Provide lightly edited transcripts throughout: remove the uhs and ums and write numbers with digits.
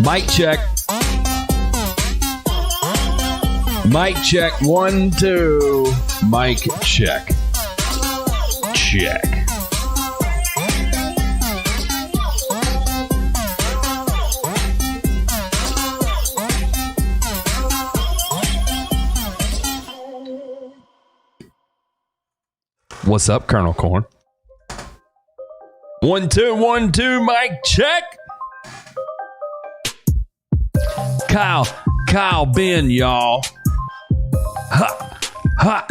Mic check. Mic check. 1, 2. Mic check. Check. What's up, Colonel Corn? 1, 2, 1, 2. Mic check. Kyle Ben, y'all. Ha, ha.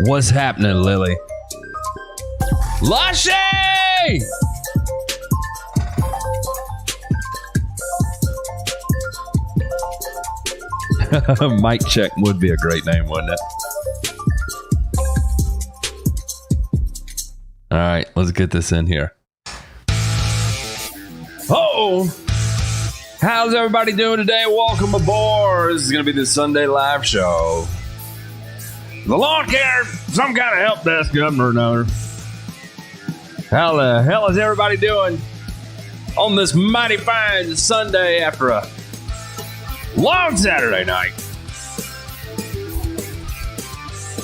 What's happening, Lily? Lashy! Mic check would be a great name, wouldn't it? All right, let's get this in here. Oh, how's everybody doing today? Welcome aboard. This is going to be the Sunday live show. The lawn care, some kind of help desk or another. How the hell is everybody doing on this mighty fine Sunday after a long Saturday night?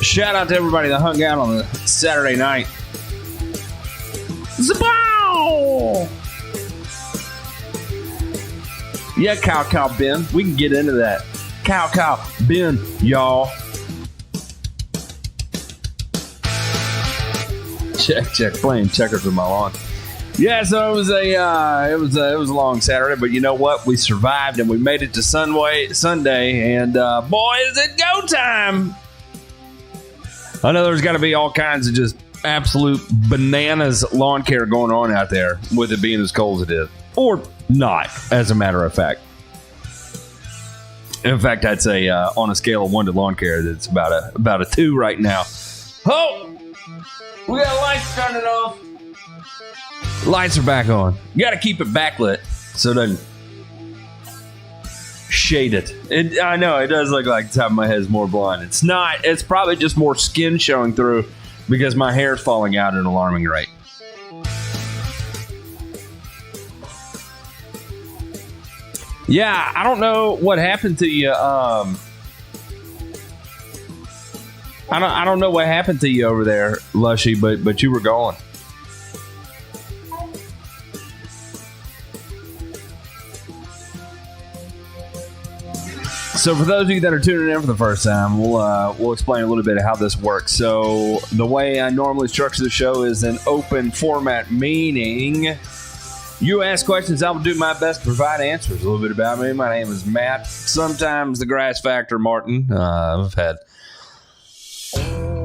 Shout out to everybody that hung out on the Saturday night. Zabow! Yeah, Cow Ben. We can get into that. Cow Ben, y'all. Check, playing checkers with my lawn. Yeah, so it was a long Saturday, but you know what? We survived and we made it to Sunday, and boy, is it go time! I know there's got to be all kinds of just absolute bananas lawn care going on out there with it being as cold as it is, or not, as a matter of fact. In fact, I'd say on a scale of 1 to lawn care, it's about a 2 right now. Oh. We got lights turning off. Lights are back on. You got to keep it backlit so it doesn't shade it. I know, it does look like the top of my head is more blonde. It's not. It's probably just more skin showing through because my hair is falling out at an alarming rate. Yeah, I don't know what happened to you. I don't know what happened to you over there, Lushy, but you were gone. So for those of you that are tuning in for the first time, we'll explain a little bit of how this works. So the way I normally structure the show is an open format, meaning you ask questions, I will do my best to provide answers. A little bit about me. My name is Matt, sometimes the Grass Factor Martin. I've had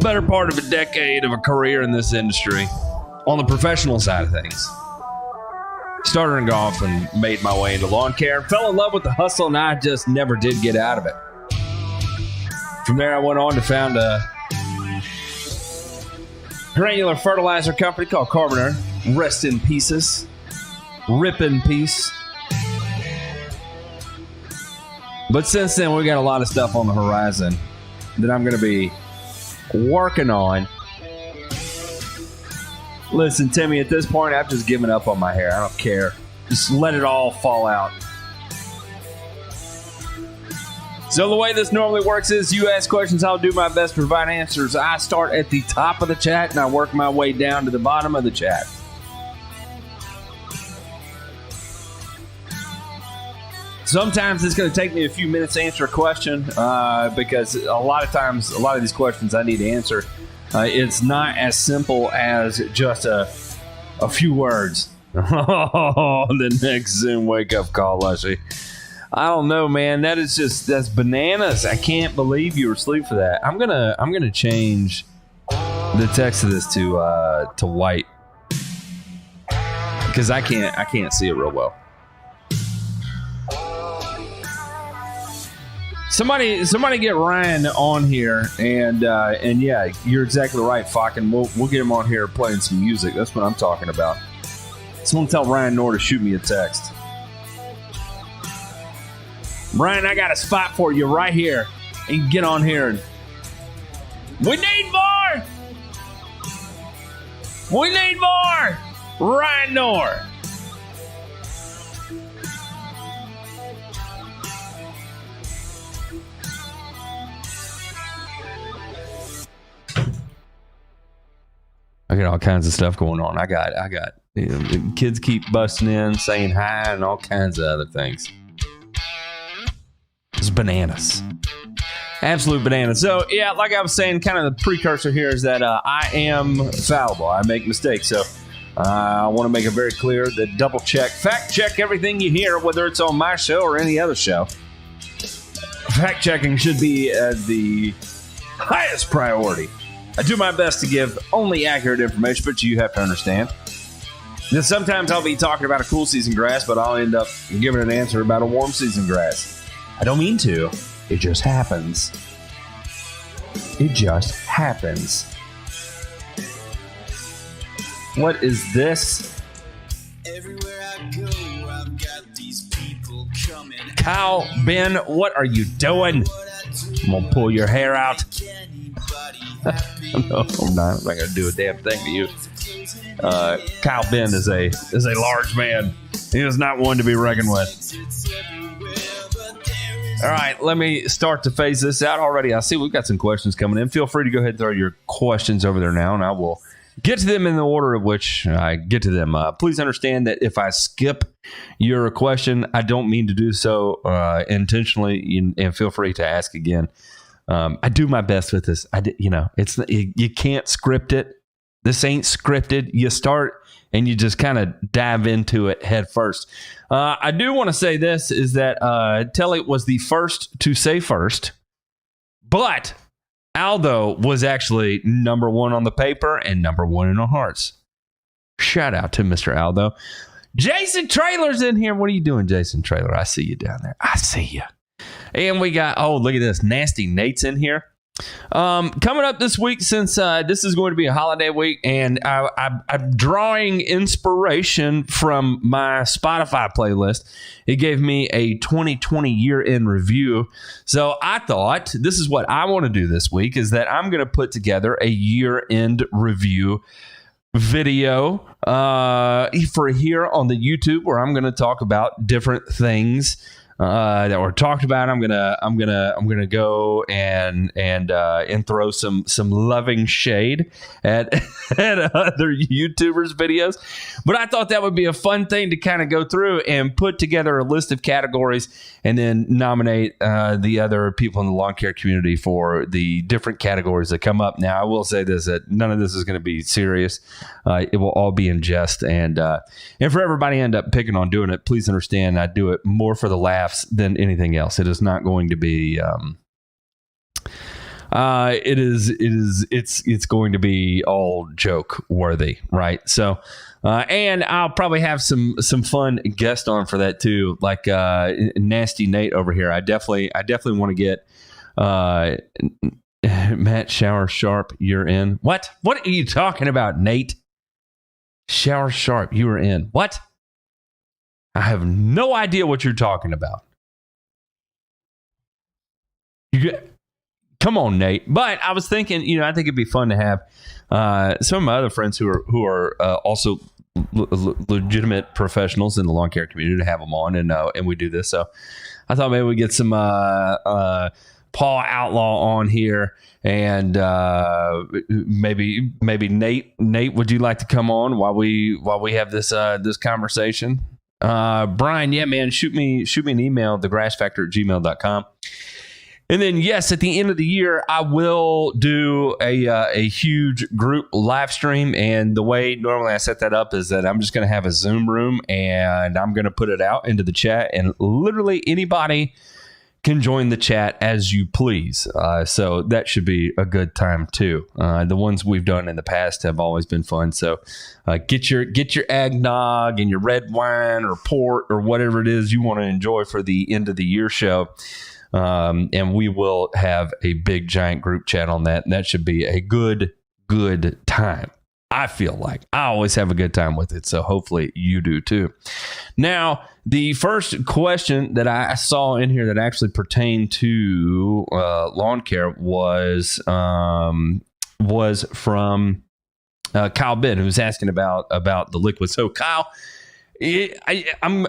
better part of a decade of a career in this industry on the professional side of things. Started in golf and made my way into lawn care. Fell in love with the hustle and I just never did get out of it. From there I went on to found a granular fertilizer company called Carboner. Rest in pieces. Rip in peace. But since then we got a lot of stuff on the horizon that I'm going to be working on. Listen, Timmy, at this point, I've just given up on my hair. I don't care. Just let it all fall out. So the way this normally works is you ask questions, I'll do my best to provide answers. I start at the top of the chat and I work my way down to the bottom of the chat. Sometimes it's going to take me a few minutes to answer a question because a lot of times, a lot of these questions I need to answer, it's not as simple as just a few words. Oh, the next Zoom wake-up call, Lushy. I don't know, man. That's bananas. I can't believe you were asleep for that. I'm gonna change the text of this to White because I can't see it real well. Somebody get Ryan on here, and yeah, you're exactly right, fucking. We'll get him on here playing some music. That's what I'm talking about. Someone tell Ryan Knorr to shoot me a text. Ryan, I got a spot for you right here. And get on here. And we need more. We need more. Ryan Knorr. I got all kinds of stuff going on. I got kids keep busting in, saying hi, and all kinds of other things. It's bananas. Absolute bananas. So, yeah, like I was saying, kind of the precursor here is that I am fallible. I make mistakes. So, I want to make it very clear that double check, fact check everything you hear, whether it's on my show or any other show. Fact checking should be the highest priority. I do my best to give only accurate information, but you have to understand that sometimes I'll be talking about a cool season grass, but I'll end up giving an answer about a warm season grass. I don't mean to. It just happens. It just happens. What is this? Everywhere I go, I've got these people coming. Kyle, Ben, what are you doing? I'm going to pull your hair out. No, I'm not. I'm not going to do a damn thing to you. Kyle Ben is a large man. He is not one to be reckoned with. All right, let me start to phase this out already. I see we've got some questions coming in. Feel free to go ahead and throw your questions over there now, and I will get to them in the order of which I get to them. Please understand that if I skip your question, I don't mean to do so intentionally, and feel free to ask again. I do my best with this. You can't script it. This ain't scripted. You start and you just kind of dive into it head first. I do want to say this is that Telly was the first to say first, but Aldo was actually number one on the paper and number one in our hearts. Shout out to Mr. Aldo. Jason Traylor's in here. What are you doing, Jason Traylor? I see you down there. I see you. And we got, look at this. Nasty Nate's in here. Coming up this week, since this is going to be a holiday week, and I'm drawing inspiration from my Spotify playlist. It gave me a 2020 year-end review. So I thought this is what I want to do this week, is that I'm going to put together a year-end review video for here on the YouTube, where I'm going to talk about different things that were talked about. I'm gonna go and throw some loving shade at other YouTubers' videos. But I thought that would be a fun thing to kind of go through and put together a list of categories, and then nominate the other people in the lawn care community for the different categories that come up. Now, I will say this: that none of this is going to be serious. It will all be in jest, and for everybody end up picking on doing it, please understand I do it more for the laughs than anything else. It is not going to be it's going to be all joke worthy, right? So and I'll probably have some fun guests on for that too, like Nasty Nate over here. I definitely want to get Matt Shower Sharp. You're in. What are you talking about, Nate? Shower Sharp, you were in. What? I have no idea what you're talking about. Come on, Nate. But I was thinking, I think it'd be fun to have some of my other friends who are also legitimate professionals in the lawn care community to have them on, and we do this. So I thought maybe we get some Paul Outlaw on here, and maybe Nate. Nate, would you like to come on while we have this conversation? Brian, yeah, man, shoot me an email, thegrassfactor@gmail.com. And then, yes, at the end of the year, I will do a huge group live stream. And the way normally I set that up is that I'm just going to have a Zoom room, and I'm going to put it out into the chat, and literally anybody can join the chat as you please. So that should be a good time too. The ones we've done in the past have always been fun. So get your eggnog and your red wine or port or whatever it is you want to enjoy for the end of the year show. And we will have a big giant group chat on that. And that should be a good time. I feel like I always have a good time with it. So hopefully you do too. Now, the first question that I saw in here that actually pertained to lawn care was from Kyle Ben, who's asking about the liquid. So Kyle, I'm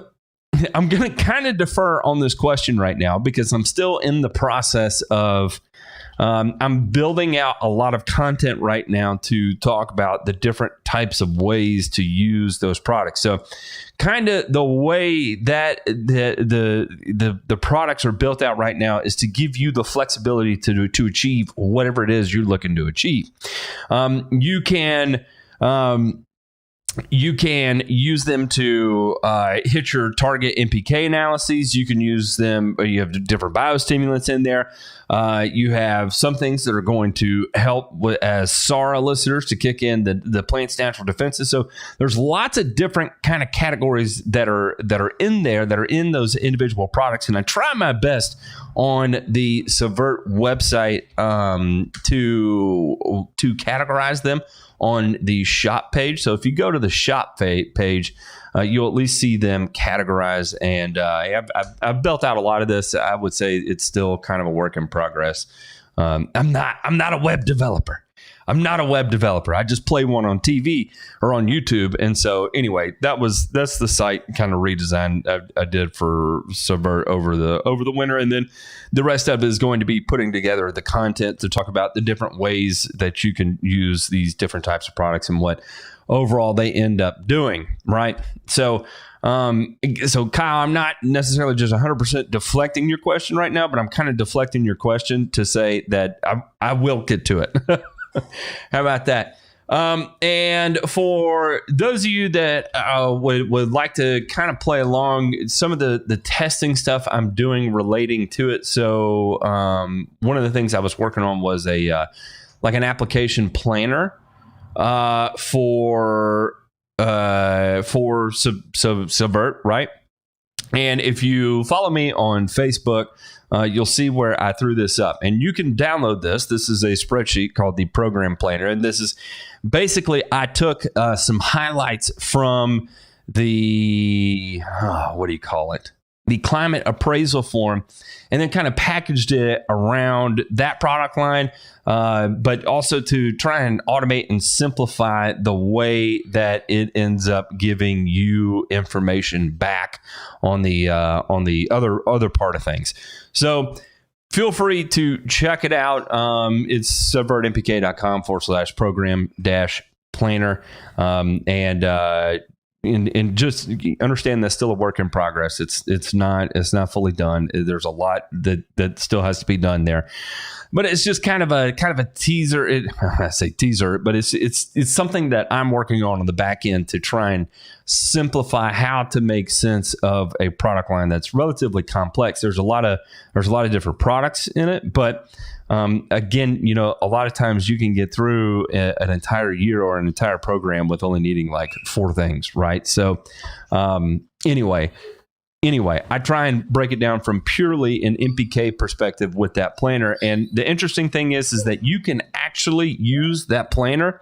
going to kind of defer on this question right now because I'm still in the process of I'm building out a lot of content right now to talk about the different types of ways to use those products. So kind of the way that the products are built out right now is to give you the flexibility to achieve whatever it is you're looking to achieve. You can use them to hit your target NPK analyses. You can use them. You have different biostimulants in there. You have some things that are going to help as SAR elicitors to kick in the plant's natural defenses. So there's lots of different kind of categories that are in there that are in those individual products. And I try my best on the Subvert website to categorize them on the shop page. So if you go to the shop page, you'll at least see them categorized. And I've built out a lot of this. I would say it's still kind of a work in progress. I'm not a web developer. I just play one on TV or on YouTube. And so anyway, that's the site kind of redesign I did for Subvert over the winter. And then the rest of it is going to be putting together the content to talk about the different ways that you can use these different types of products and what overall they end up doing. Right. So Kyle, I'm not necessarily just 100% deflecting your question right now, but I'm kind of deflecting your question to say that I will get to it. How about that? And for those of you that would like to kind of play along, some of the testing stuff I'm doing relating to it. So one of the things I was working on was an application planner for Subvert, right? And if you follow me on Facebook, you'll see where I threw this up. And you can download this. This is a spreadsheet called the Program Planner. And this is basically, I took some highlights from the, the climate appraisal form, and then kind of packaged it around that product line, but also to try and automate and simplify the way that it ends up giving you information back on the other part of things. So feel free to check it out. It's subvertnpk.com/program-planner. And just understand that's still a work in progress. It's not fully done. There's a lot that still has to be done there, but it's just kind of a teaser. I say teaser, but it's something that I'm working on the back end to try and simplify how to make sense of a product line that's relatively complex. There's a lot of different products in it, but again, a lot of times you can get through an entire year or an entire program with only needing like 4 things, right? So anyway, I try and break it down from purely an NPK perspective with that planner. And the interesting thing is that you can actually use that planner,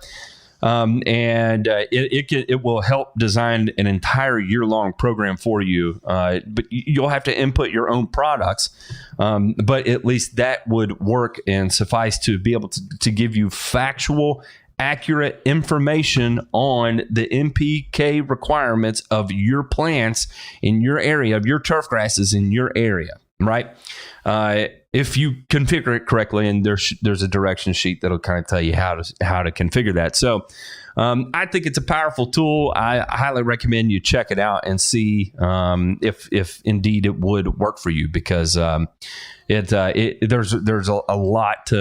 and it will help design an entire year-long program for you. But you'll have to input your own products. But at least that would work and suffice to be able to give you factual, accurate information on the NPK requirements of your plants in your area, of your turf grasses in your area, right? If you configure it correctly, and there's a direction sheet that'll kind of tell you how to configure that. So I think it's a powerful tool. I highly recommend you check it out and see if indeed it would work for you, because there's a lot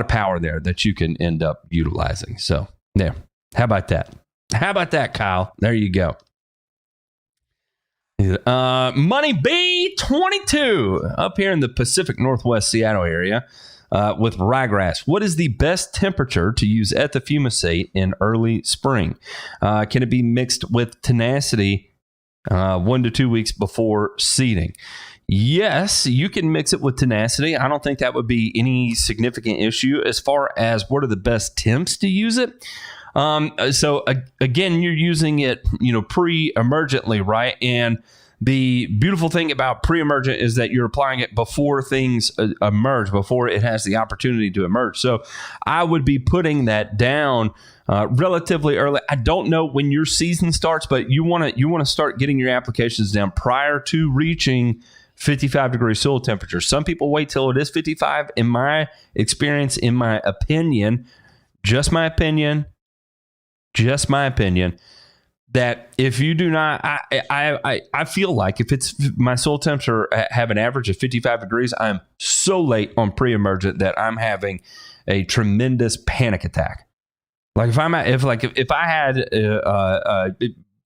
of power there that you can end up utilizing. So there. How about that? Kyle? There you go. Money B22 up here in the Pacific Northwest Seattle area with ryegrass. What is the best temperature to use ethifumicate in early spring? Can it be mixed with Tenacity 1 to 2 weeks before seeding? Yes, you can mix it with Tenacity. I don't think that would be any significant issue. As far as what are the best temps to use it? So again, you're using it, pre-emergently, right? And the beautiful thing about pre-emergent is that you're applying it before things emerge, before it has the opportunity to emerge. So I would be putting that down relatively early. I don't know when your season starts, but you want to start getting your applications down prior to reaching 55-degree soil temperature. Some people wait till it is 55. In my experience, in my opinion, just my opinion, that if you do not, I feel like if it's my soil temperature have an average of 55 degrees, I'm so late on pre-emergent that I'm having a tremendous panic attack. Like if I had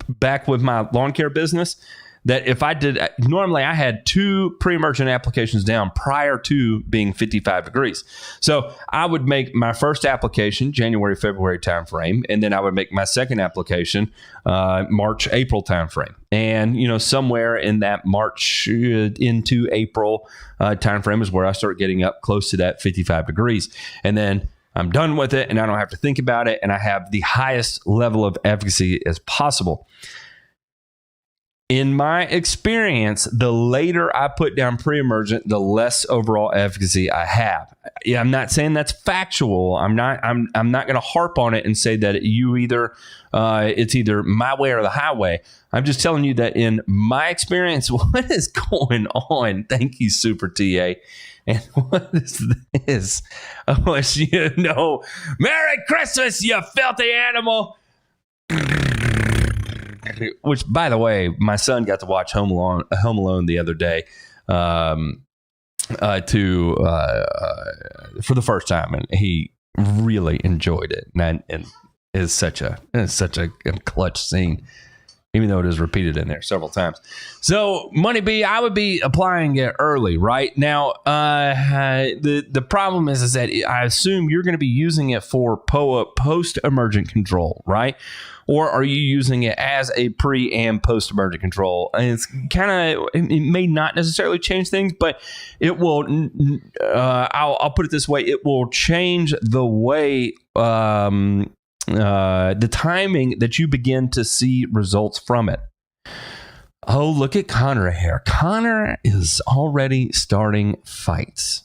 back with my lawn care business, that if I did, normally I had 2 pre-emergent applications down prior to being 55 degrees. So I would make my first application January, February timeframe, and then I would make my second application March, April timeframe. And, somewhere in that March into April timeframe is where I start getting up close to that 55 degrees. And then I'm done with it and I don't have to think about it. And I have the highest level of efficacy as possible. In my experience, the later I put down pre-emergent, the less overall efficacy I have. Yeah, I'm not saying that's factual. I'm not going to harp on it and say that it's either my way or the highway. I'm just telling you that in my experience, what is going on? Thank you, Super TA. And what is this? Merry Christmas, you filthy animal. Which, by the way, my son got to watch Home Alone the other day for the first time, and he really enjoyed it. And it's such a clutch scene, even though it is repeated in there several times. So, Money B, I would be applying it early, right? Now, the problem is that I assume you're going to be using it for post-emergent control, right? Or are you using it as a pre and post-emergent control? And it's it may not necessarily change things, but it will, I'll put it this way, it will change the way, the timing that you begin to see results from it. Oh, look at Connor here. Connor is already starting fights.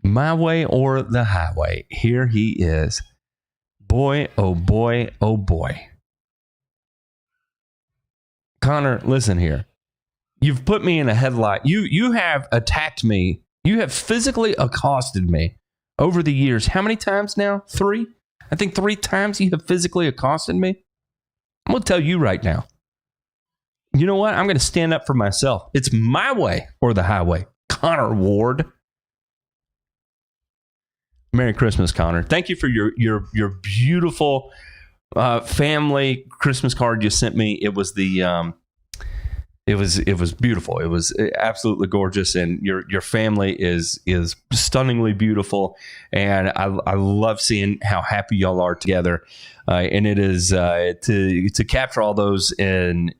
My way or the highway. Here he is. Boy, oh boy, oh boy. Connor, listen here. You've put me in a headlock. You have attacked me. You have physically accosted me over the years. How many times now? 3? I think 3 times you have physically accosted me. I'm going to tell you right now. You know what? I'm going to stand up for myself. It's my way or the highway. Connor Ward. Merry Christmas, Connor. Thank you for your beautiful family Christmas card you sent me. It was it was beautiful. It was absolutely gorgeous, and your family is stunningly beautiful, and I love seeing how happy y'all are together. And it is to capture all those in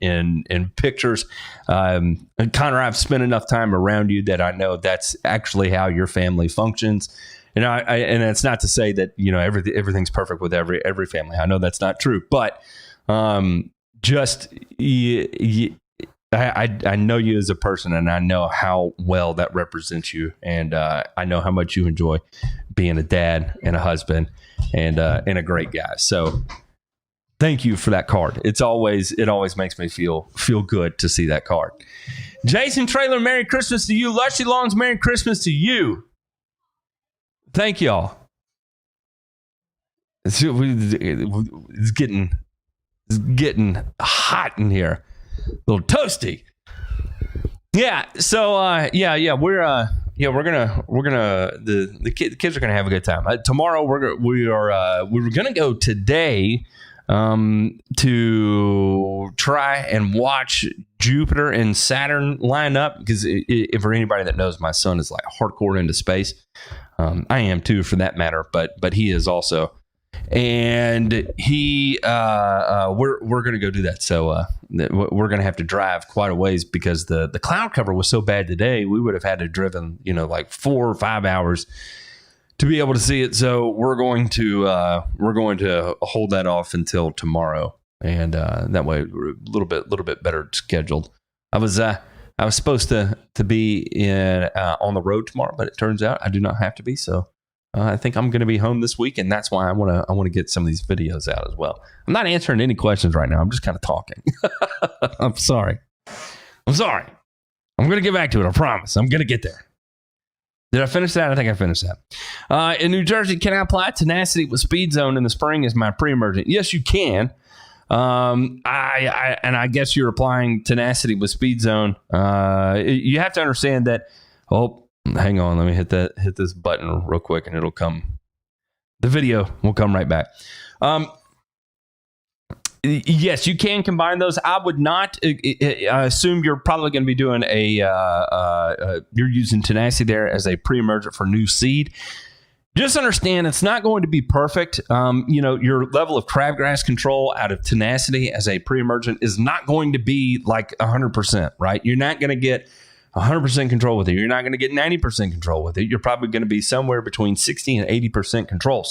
pictures. Connor, I've spent enough time around you that I know that's actually how your family functions. And and it's not to say that everything's perfect with every family. I know that's not true, but I know you as a person, and I know how well that represents you, and I know how much you enjoy being a dad and a husband and a great guy. So thank you for that card. It always makes me feel good to see that card. Jason Traylor, Merry Christmas to you. Lushy Longs, Merry Christmas to you. Thank y'all. It's getting hot in here. A little toasty. Yeah. So we're gonna the kids are gonna have a good time. Tomorrow we're gonna go today to try and watch Jupiter and Saturn line up, because for anybody that knows, my son is like hardcore into space. I am too, for that matter, but he is also. And we're going to go do that. So we're going to have to drive quite a ways, because the cloud cover was so bad today. We would have had to driven, like 4 or 5 hours to be able to see it. So we're going to hold that off until tomorrow, and that way we're a little bit better scheduled. I was supposed to be in on the road tomorrow, but it turns out I do not have to be. So I think I'm going to be home this week, and that's why I want to get some of these videos out as well. I'm not answering any questions right now. I'm just kind of talking. I'm sorry. I'm going to get back to it. I promise. I'm going to get there. Did I finish that? I think I finished that. In New Jersey, can I apply Tenacity with Speed Zone in the spring as my pre-emergent? Yes, you can. I guess you're applying Tenacity with Speed Zone. You have to understand that. Oh, hang on. Let me hit this button real quick, and it'll come. The video will come right back. Yes, you can combine those. I would not assume you're probably going to be doing you're using Tenacity there as a pre-emergent for new seed. Just understand it's not going to be perfect. Your level of crabgrass control out of Tenacity as a pre-emergent is not going to be like 100%, right? You're not going to get 100% control with it. You're not going to get 90% control with it. You're probably going to be somewhere between 60 and 80% control.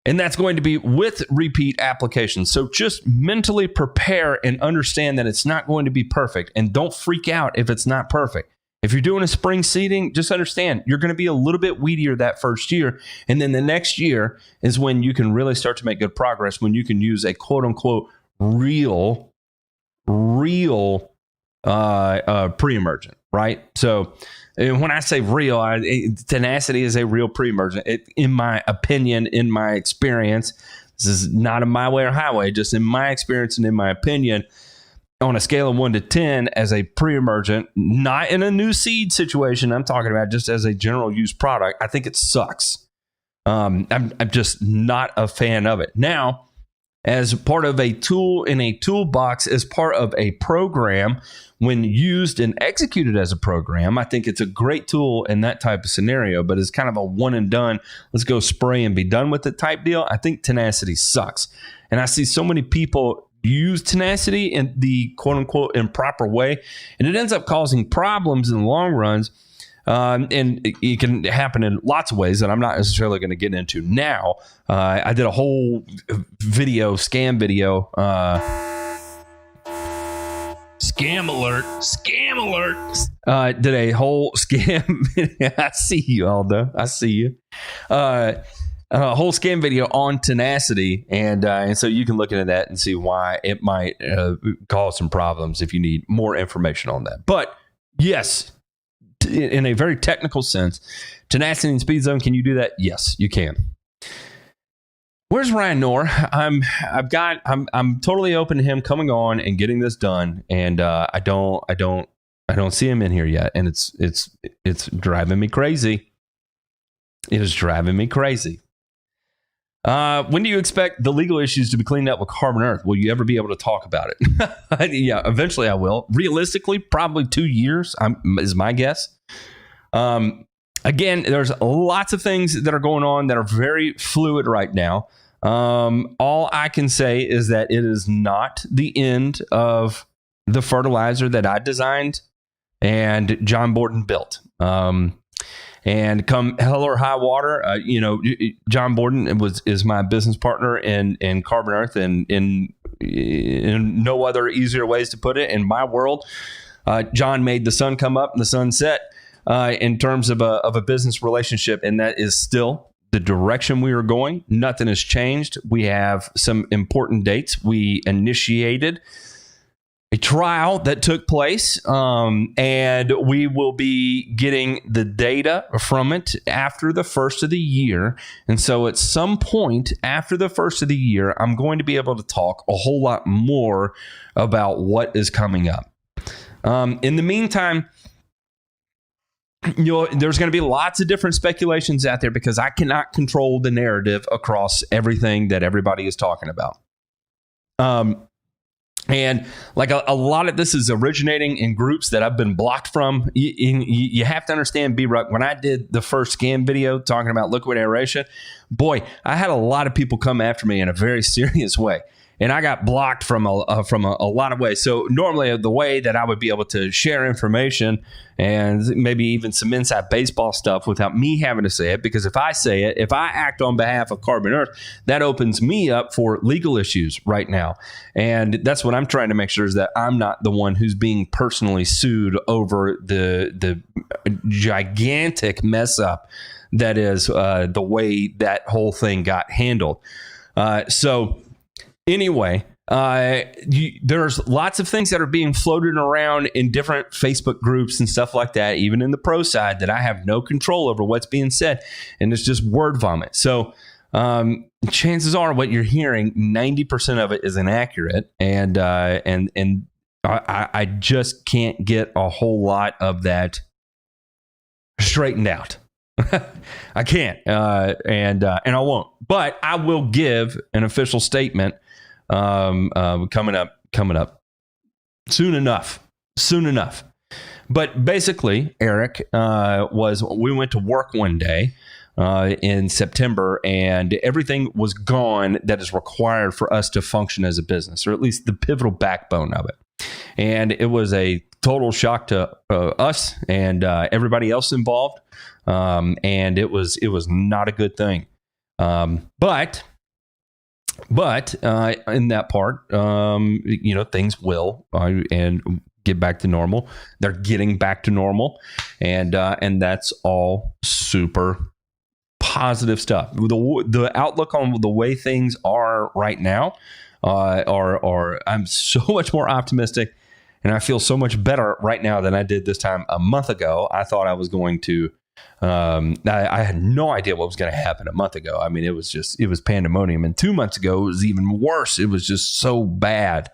And that's going to be with repeat applications. So just mentally prepare and understand that it's not going to be perfect. And don't freak out if it's not perfect. If you're doing a spring seeding, just understand you're going to be a little bit weedier that first year. And then the next year is when you can really start to make good progress, when you can use a quote unquote real pre-emergent, right? So when I say real, Tenacity is a real pre-emergent. In my opinion, in my experience, this is not a my way or highway, just in my experience and in my opinion, on a scale of 1 to 10 as a pre-emergent, not in a new seed situation, I'm talking about just as a general use product, I think it sucks. I'm just not a fan of it. Now, as part of a tool in a toolbox, as part of a program, when used and executed as a program, I think it's a great tool in that type of scenario, but it's kind of a one and done, let's go spray and be done with it type deal. I think Tenacity sucks. And I see so many people use Tenacity in the quote unquote improper way, and it ends up causing problems in the long runs. And it can happen in lots of ways that I'm not necessarily going to get into now. I did a whole scam video. Scam alert. Did a whole scam. I see you, Aldo. I see you. A whole scam video on Tenacity. And so you can look into that and see why it might cause some problems if you need more information on that. But yes, in a very technical sense, Tenacity and Speed Zone, can you do that? Yes, you can. Where's Ryan Knorr? I'm totally open to him coming on and getting this done, and I don't see him in here yet, and it's driving me crazy. It is driving me crazy. When do you expect the legal issues to be cleaned up with Carbon Earth? Will you ever be able to talk about it? Yeah, eventually I will. Realistically, probably 2 years is my guess. Again, there's lots of things that are going on that are very fluid right now. All I can say is that it is not the end of the fertilizer that I designed and John Borden built. And come hell or high water, John Borden is my business partner in Carbon Earth, and in no other easier ways to put it. In my world, John made the sun come up and the sun set in terms of a business relationship, and that is still the direction we are going. Nothing has changed. We have some important dates. We initiated a trial that took place, and we will be getting the data from it after the first of the year. And so at some point after the first of the year, I'm going to be able to talk a whole lot more about what is coming up. In the meantime, there's going to be lots of different speculations out there because I cannot control the narrative across everything that everybody is talking about. And like a lot of this is originating in groups that I've been blocked from. You have to understand, B-Ruck, when I did the first scam video talking about liquid aeration, boy, I had a lot of people come after me in a very serious way. And I got blocked from a lot of ways. So normally the way that I would be able to share information and maybe even some inside baseball stuff without me having to say it, because if I say it, if I act on behalf of Carbon Earth, that opens me up for legal issues right now. And that's what I'm trying to make sure is that I'm not the one who's being personally sued over the gigantic mess up that is the way that whole thing got handled. Anyway, there's lots of things that are being floated around in different Facebook groups and stuff like that, even in the pro side, that I have no control over what's being said. And it's just word vomit. So chances are what you're hearing, 90% of it is inaccurate. And I just can't get a whole lot of that straightened out. I can't, and I won't. But I will give an official statement coming up soon enough. But basically, Eric, we went to work one day in September, and everything was gone that is required for us to function as a business, or at least the pivotal backbone of it. And it was a total shock to us and everybody else involved. And it was not a good thing. But in that part, things will and get back to normal. They're getting back to normal, and that's all super positive stuff. The outlook on the way things are right now are I'm so much more optimistic, and I feel so much better right now than I did this time a month ago. I thought I was going to. I had no idea what was going to happen a month ago. I mean, it was pandemonium. And 2 months ago, it was even worse. It was just so bad.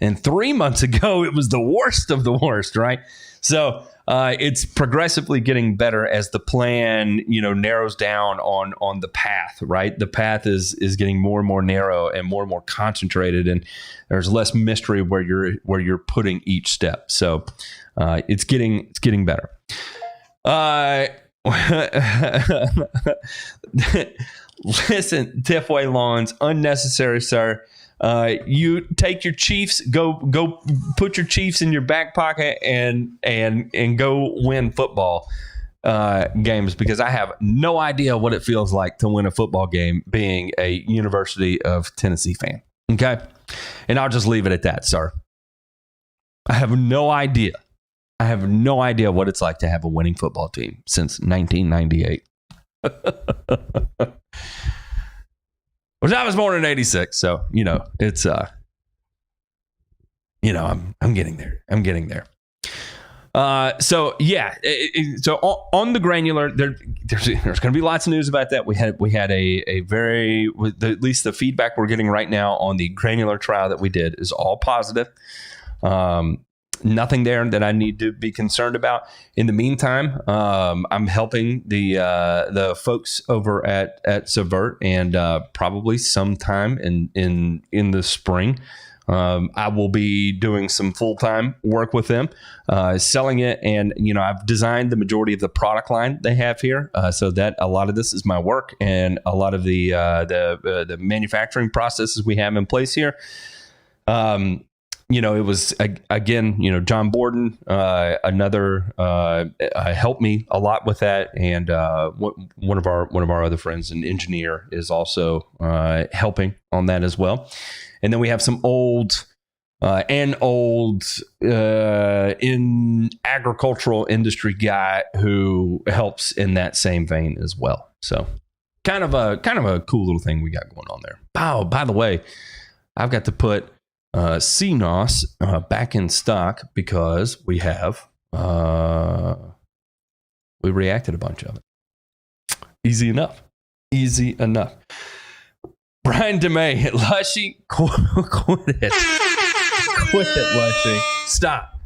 And 3 months ago, it was the worst of the worst, right? So it's progressively getting better as the plan, narrows down on the path, right? The path is getting more and more narrow and more concentrated, and there's less mystery where you're putting each step. So it's getting better. Listen, Tifway Lawns, unnecessary, sir. You take your Chiefs, go put your Chiefs in your back pocket and go win football games, because I have no idea what it feels like to win a football game being a University of Tennessee fan. Okay. And I'll just leave it at that, sir. I have no idea what it's like to have a winning football team since 1998. Which I was born in 86. So, it's, I'm getting there. So yeah. So on the granular, there's going to be lots of news about that. We had a very, at least the feedback we're getting right now on the granular trial that we did is all positive. Nothing there that I need to be concerned about. In the meantime, I'm helping the folks over at Subvert, and probably sometime in the spring, I will be doing some full-time work with them, selling it. And I've designed the majority of the product line they have here, so that a lot of this is my work, and a lot of the manufacturing processes we have in place here. It was, again, John Borden, another, helped me a lot with that. And one of our other friends, an engineer, is also helping on that as well. And then we have some old in agricultural industry guy who helps in that same vein as well. So kind of a cool little thing we got going on there. Oh, by the way, I've got to put CNOS back in stock because we reacted a bunch of it. Easy enough. Brian DeMay, Lushy, quit it. Quit it, Lushy. Stop.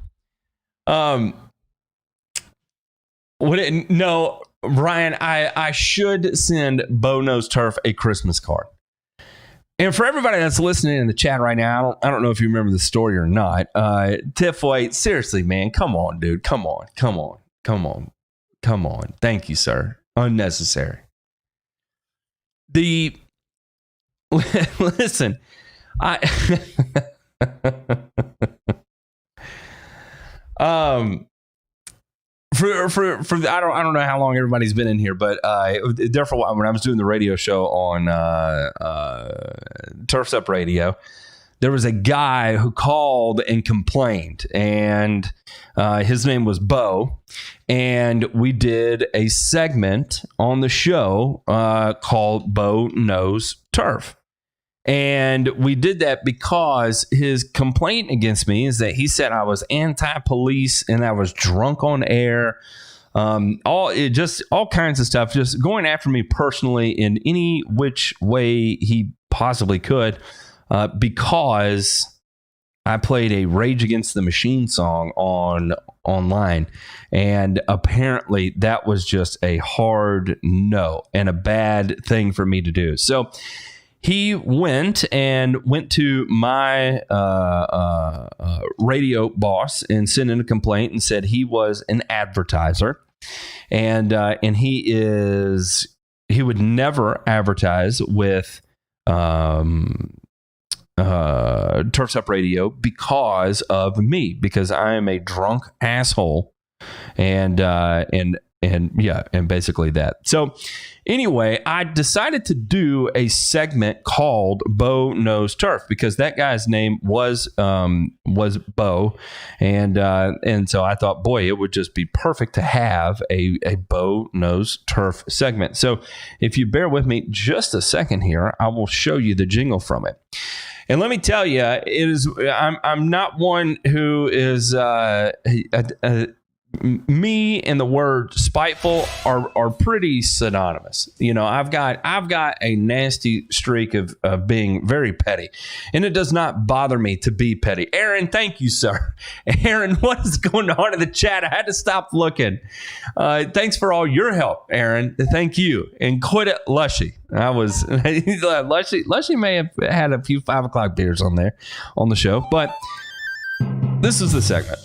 No, Brian, I should send Bo Knows Turf a Christmas card. And for everybody that's listening in the chat right now, I don't know if you remember the story or not. Tiff White, seriously, man, come on, dude. Come on. Thank you, sir. Unnecessary. Listen, I don't know how long everybody's been in here, but therefore when I was doing the radio show on Turf's Up Radio, there was a guy who called and complained, and his name was Bo, and we did a segment on the show called Bo Knows Turf. And we did that because his complaint against me is that he said I was anti-police and I was drunk on air. All kinds of stuff, just going after me personally in any which way he possibly could, because I played a Rage Against the Machine song online, and apparently that was just a hard no and a bad thing for me to do. So he went to my radio boss and sent in a complaint and said he was an advertiser, and he would never advertise with Turf's Up Radio because of me, because I am a drunk asshole, and basically that. So anyway, I decided to do a segment called Bo Knows Turf because that guy's name was Bo, and so I thought, boy, it would just be perfect to have a Bo Knows Turf segment. So if you bear with me just a second here, I will show you the jingle from it. And let me tell you, I'm not one who is me and the word spiteful are pretty synonymous. You know, I've got a nasty streak of being very petty, and it does not bother me to be petty. Aaron, thank you, sir. Aaron, what is going on in the chat? I had to stop looking. Thanks for all your help, Aaron. Thank you. And quit it, Lushy. Lushy may have had a few 5 o'clock beers on there on the show, but this is the segment.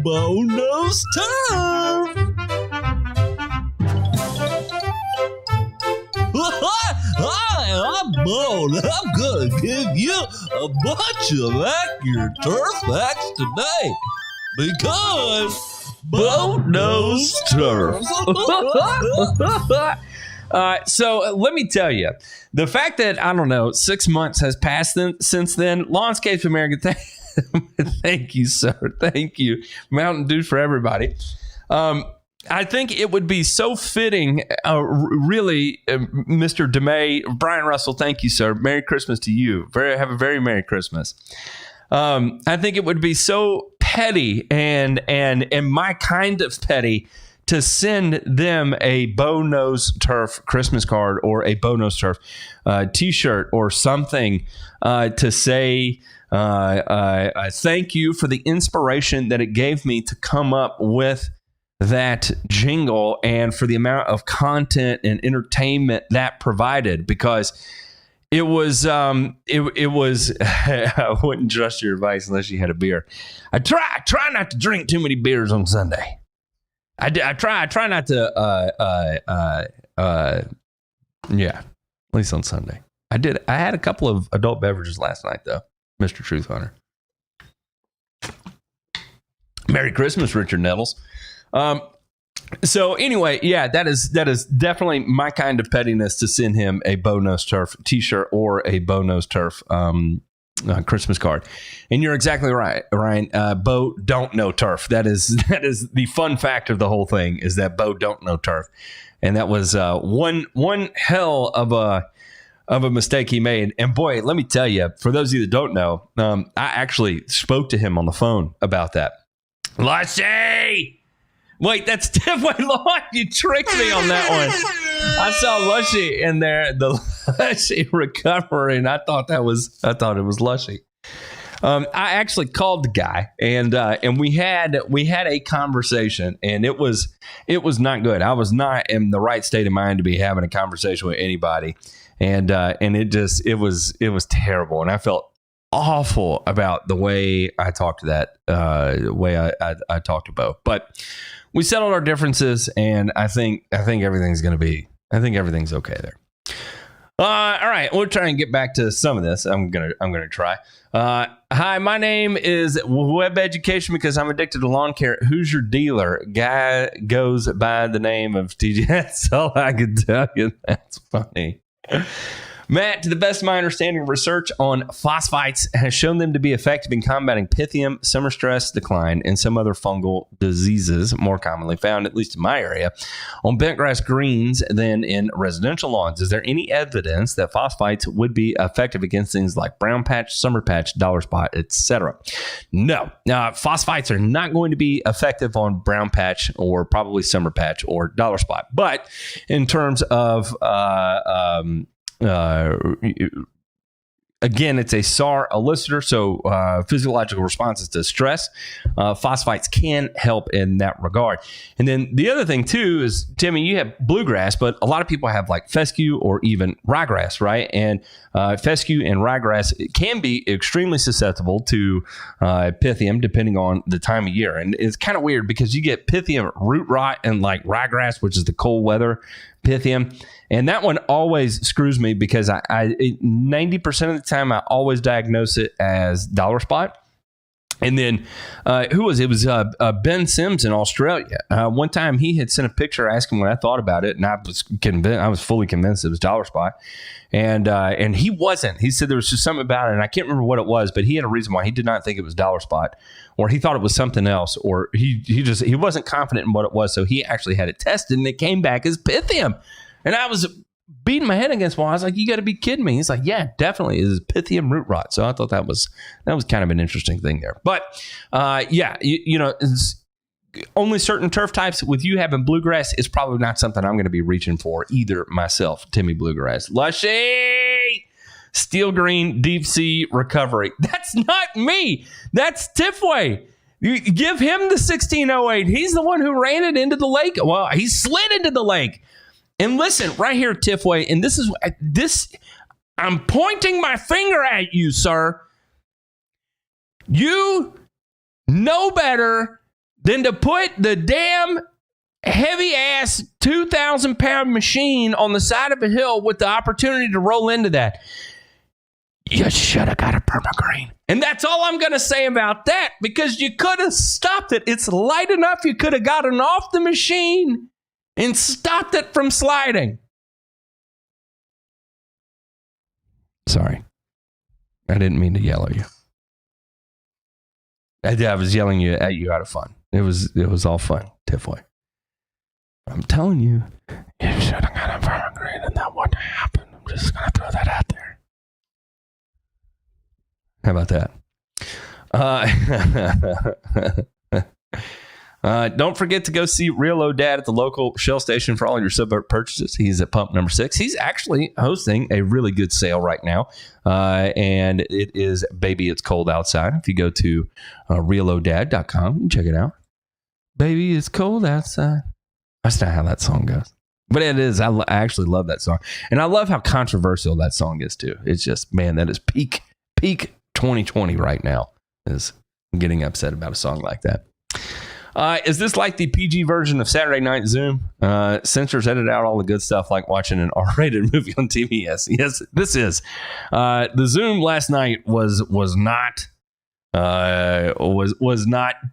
Bo Knows Turf. Hi, I'm Bo, and I'm going to give you a bunch of accurate turf facts today because Bo Knows Turf. So let me tell you, the fact that, 6 months has passed since then, Lawnscapes America, thank you, sir. Thank you. Mountain Dew for everybody. I think it would be so fitting, really, Mr. DeMay, Brian Russell, thank you, sir. Merry Christmas to you. Have a very Merry Christmas. I think it would be so petty and my kind of petty to send them a Bo Knows Turf Christmas card or a Bo Knows Turf T-shirt or something to say thank you for the inspiration that it gave me to come up with that jingle and for the amount of content and entertainment that provided, because it was it was I wouldn't trust your advice unless you had a beer. I try not to drink too many beers on Sunday. I try not to at least on Sunday. I had a couple of adult beverages last night though, Mr. Truth Hunter. Merry Christmas, Richard Nettles. So anyway, yeah, that is definitely my kind of pettiness to send him a Bo Knows Turf T-shirt or a Bo Knows Turf Christmas card. And you're exactly right, Ryan. Bo don't know turf. That is the fun fact of the whole thing, is that Bo don't know turf, and that was one hell of a mistake he made. And boy, let me tell you, for those of you that don't know, I actually spoke to him on the phone about that. Lushy! Wait, that's definitely Lord. You tricked me on that one. I saw Lushy in there, the Lushy recovery, and I thought it was Lushy. I actually called the guy, and we had a conversation, and it was not good. I was not in the right state of mind to be having a conversation with anybody, and it was terrible, and I felt awful about the way I talked to that way I talked to Bo. But we settled our differences, and I think everything's okay there. All right, we'll try and get back to some of this. I'm gonna try. Hi, my name is Web Education because I'm addicted to lawn care. Who's your dealer? Guy goes by the name of TJ. That's all I can tell you. That's funny. Matt, to the best of my understanding, research on phosphites has shown them to be effective in combating pythium, summer stress decline, and some other fungal diseases more commonly found, at least in my area, on bentgrass greens than in residential lawns. Is there any evidence that phosphites would be effective against things like brown patch, summer patch, dollar spot, etc.? No. Phosphites are not going to be effective on brown patch or probably summer patch or dollar spot. But in terms of again, it's a SAR elicitor, so physiological responses to stress. Phosphites can help in that regard. And then the other thing, too, is, Timmy, you have bluegrass, but a lot of people have like fescue or even ryegrass, right? And fescue and ryegrass can be extremely susceptible to pythium depending on the time of year. And it's kind of weird because you get pythium root rot and like ryegrass, which is the cold weather pythium. And that one always screws me because I 90% of the time I always diagnose it as dollar spot. And then it was Ben Sims in Australia. One time he had sent a picture asking what I thought about it, and I was convinced. I was fully convinced it was dollar spot, and he wasn't. He said there was just something about it, and I can't remember what it was, but he had a reason why he did not think it was dollar spot, or he thought it was something else, or he wasn't confident in what it was. So he actually had it tested, and it came back as pythium, and I was beating my head against the wall. I was like, you got to be kidding me. He's like, yeah, definitely. It is pythium root rot. So I thought that was kind of an interesting thing there. But it's only certain turf types. With you having bluegrass, it's probably not something I'm going to be reaching for either myself. Timmy Bluegrass. Lushy! Steel green, deep sea recovery. That's not me. That's Tifway. You give him the 1608. He's the one who ran it into the lake. Well, he slid into the lake. And listen, right here, Tifway, and this, I'm pointing my finger at you, sir. You know better than to put the damn heavy-ass 2,000-pound machine on the side of a hill with the opportunity to roll into that. You should have got a permagreen. And that's all I'm going to say about that, because you could have stopped it. It's light enough you could have gotten off the machine and stopped it from sliding. Sorry. I didn't mean to yell at you. I was yelling at you out of fun. It was all fun, Tifway. I'm telling you, you should have got a permagreen and that wouldn't happen. I'm just going to throw that out there. How about that? Don't forget to go see Real O Dad at the local Shell station for all your suburb purchases. He's at pump number 6. He's actually hosting a really good sale right now, and it is Baby It's Cold Outside. If you go to realodad.com, you can check it out. Baby, it's cold outside. That's not how that song goes. But it is. I actually love that song. And I love how controversial that song is, too. It's just, man, that is peak 2020 right now, is getting upset about a song like that. Is this like the PG version of Saturday Night Zoom? Censors edit out all the good stuff like watching an R-rated movie on TV. Yes, this is. The Zoom last night was not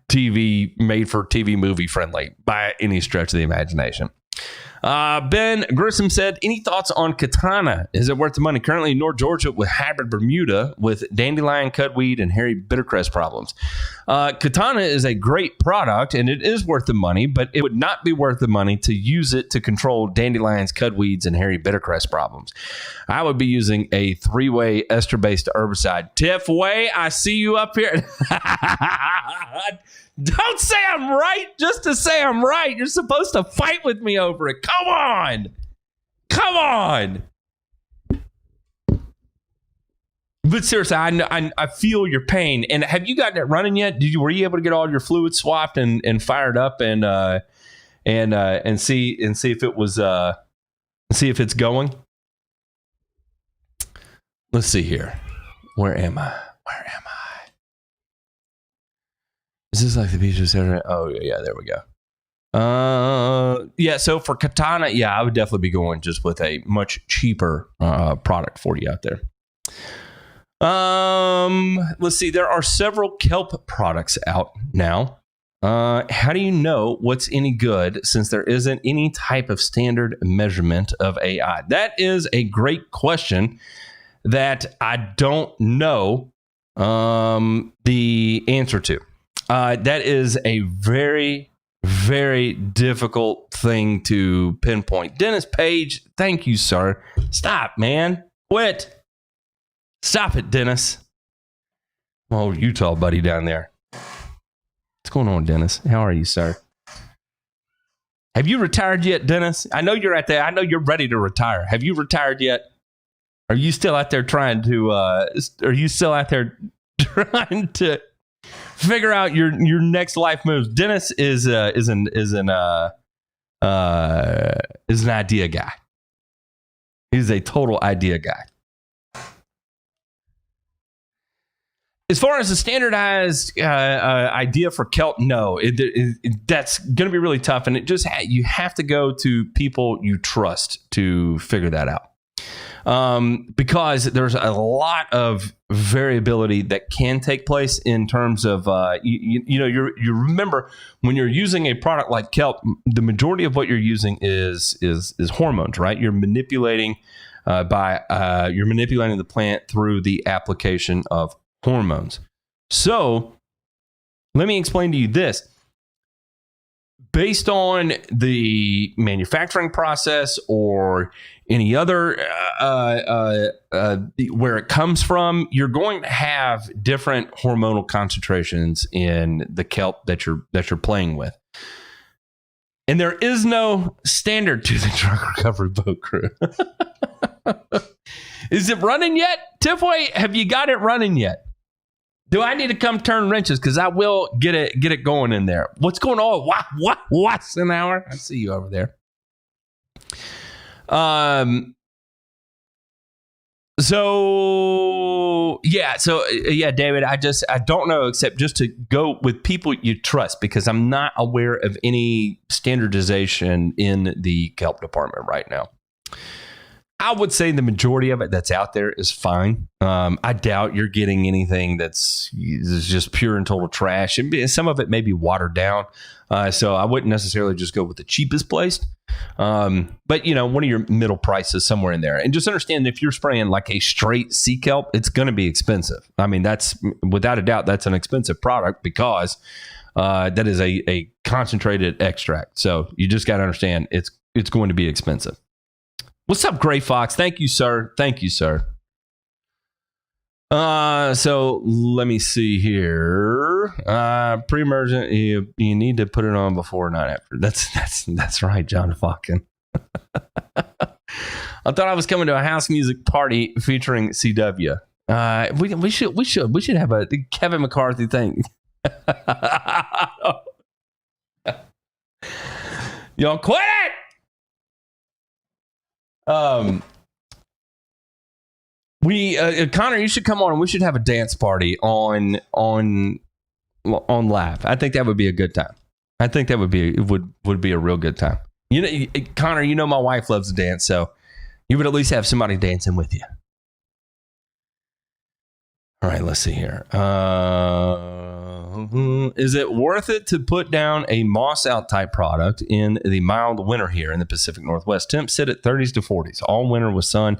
TV made for TV movie friendly by any stretch of the imagination. Ben Grissom said, any thoughts on Katana? Is it worth the money? Currently in North Georgia with hybrid Bermuda with dandelion, cudweed, and hairy bittercress problems. Katana is a great product and it is worth the money, but it would not be worth the money to use it to control dandelions, cudweeds, and hairy bittercress problems. I would be using a 3-way ester-based herbicide. Tifway, I see you up here. Don't say I'm right just to say I'm right. You're supposed to fight with me over it. Come on. But seriously, I feel your pain. And have you gotten it running yet? Were you able to get all your fluids swapped and fired up and see if it was see if it's going? Let's see here. Where am I? Is this like the beaches area? Oh yeah, there we go. Yeah. So for Katana, yeah, I would definitely be going just with a much cheaper product for you out there. Let's see. There are several kelp products out now. How do you know what's any good since there isn't any type of standard measurement of AI? That is a great question that I don't know the answer to. That is a very, very difficult thing to pinpoint. Dennis Page, thank you, sir. Stop, man. Quit. Stop it, Dennis. Oh, Utah buddy down there. What's going on, Dennis? How are you, sir? Have you retired yet, Dennis? I know you're at there. I know you're ready to retire. Have you retired yet? Are you still out there trying to figure out your next life moves? Dennis is an idea guy. He's a total idea guy. As far as a standardized idea for kelp, no, that's going to be really tough, and you have to go to people you trust to figure that out. Because there's a lot of variability that can take place in terms of you remember when you're using a product like kelp, the majority of what you're using is hormones, right? You're manipulating the plant through the application of hormones. So let me explain to you this. Based on the manufacturing process or any other where it comes from, you're going to have different hormonal concentrations in the kelp that you're playing with. And there is no standard to the drug recovery boat crew. Is it running yet? Tipway, have you got it running yet? Do I need to come turn wrenches? Because I will get it going in there. What's going on? What's an hour? I see you over there. So David, I don't know, except just to go with people you trust, because I'm not aware of any standardization in the kelp department right now. I would say the majority of it that's out there is fine. I doubt you're getting anything that's just pure and total trash. And some of it may be watered down. So I wouldn't necessarily just go with the cheapest place. But, one of your middle prices somewhere in there. And just understand, if you're spraying like a straight sea kelp, it's going to be expensive. I mean, that's without a doubt, that's an expensive product because that is a concentrated extract. So you just got to understand it's going to be expensive. What's up, Gray Fox? Thank you, sir. So let me see here. Pre-emergent, you need to put it on before, not after. That's right, John Falcon. I thought I was coming to a house music party featuring CW. We should have a Kevin McCarthy thing. Y'all quit it. Connor, you should come on and we should have a dance party on live. I think that would be a good time. I think that would be a real good time. Connor, my wife loves to dance, so you would at least have somebody dancing with you. All right, let's see here. Is it worth it to put down a moss out type product in the mild winter here in the Pacific Northwest? Temps sit at 30s to 40s all winter with sun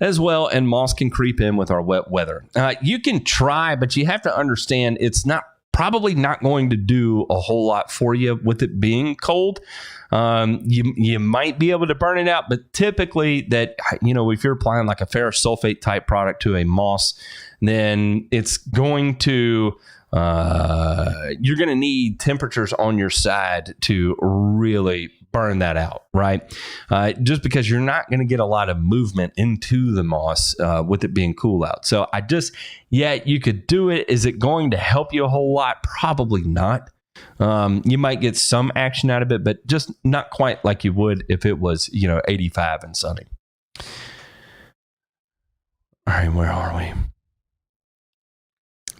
as well, and moss can creep in with our wet weather. You can try, but you have to understand it's probably not going to do a whole lot for you with it being cold. You might be able to burn it out, but typically if you're applying like a ferrous sulfate type product to a moss, then it's going to you're going to need temperatures on your side to really burn that out, right? Just because you're not going to get a lot of movement into the moss with it being cool out. So you could do it. Is it going to help you a whole lot? Probably not. You might get some action out of it, but just not quite like you would if it was, 85 and sunny. All right, where are we?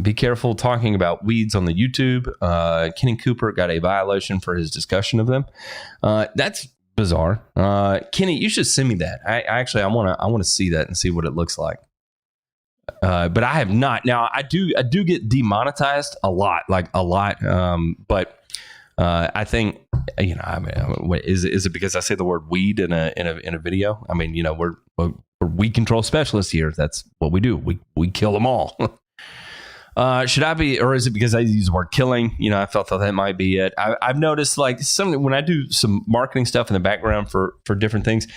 Be careful talking about weeds on the YouTube. Kenny Cooper got a violation for his discussion of them. That's bizarre. Kenny, you should send me that. I want to see that and see what it looks like. But I have not. Now I do get demonetized a lot. But I think is it because I say the word weed in a video? I mean, we're weed control specialists here. That's what we do. We kill them all. Should I be, or is it because I use the word killing? I felt that might be it. I've noticed when I do some marketing stuff in the background for different things,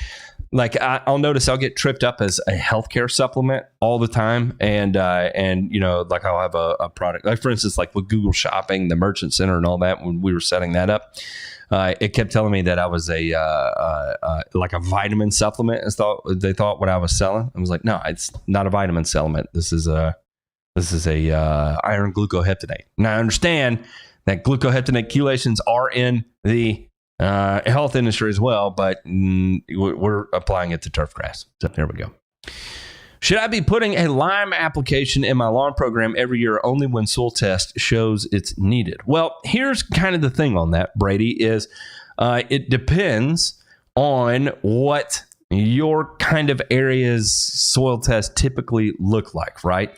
I'll notice I'll get tripped up as a healthcare supplement all the time. And I'll have a product, for instance, with Google Shopping, the Merchant Center and all that, when we were setting that up, it kept telling me that I was a vitamin supplement. They thought what I was selling. I was like, no, it's not a vitamin supplement. This is a iron glucoheptanate. Now I understand that glucoheptanate chelations are in the health industry as well, but we're applying it to turf grass. So there we go. Should I be putting a lime application in my lawn program every year only when soil test shows it's needed? Well, here's kind of the thing on that, Brady, is it depends on what your kind of area's soil tests typically look like, right?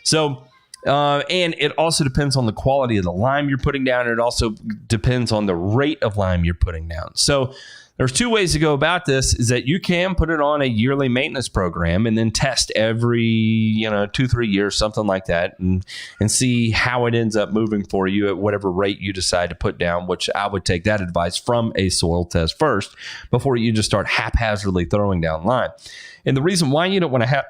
So, and it also depends on the quality of the lime you're putting down. It also depends on the rate of lime you're putting down. So there's two ways to go about this, is that you can put it on a yearly maintenance program and then test every, 2-3 years, something like that, and see how it ends up moving for you at whatever rate you decide to put down, which I would take that advice from a soil test first before you just start haphazardly throwing down lime. And the reason why you don't want to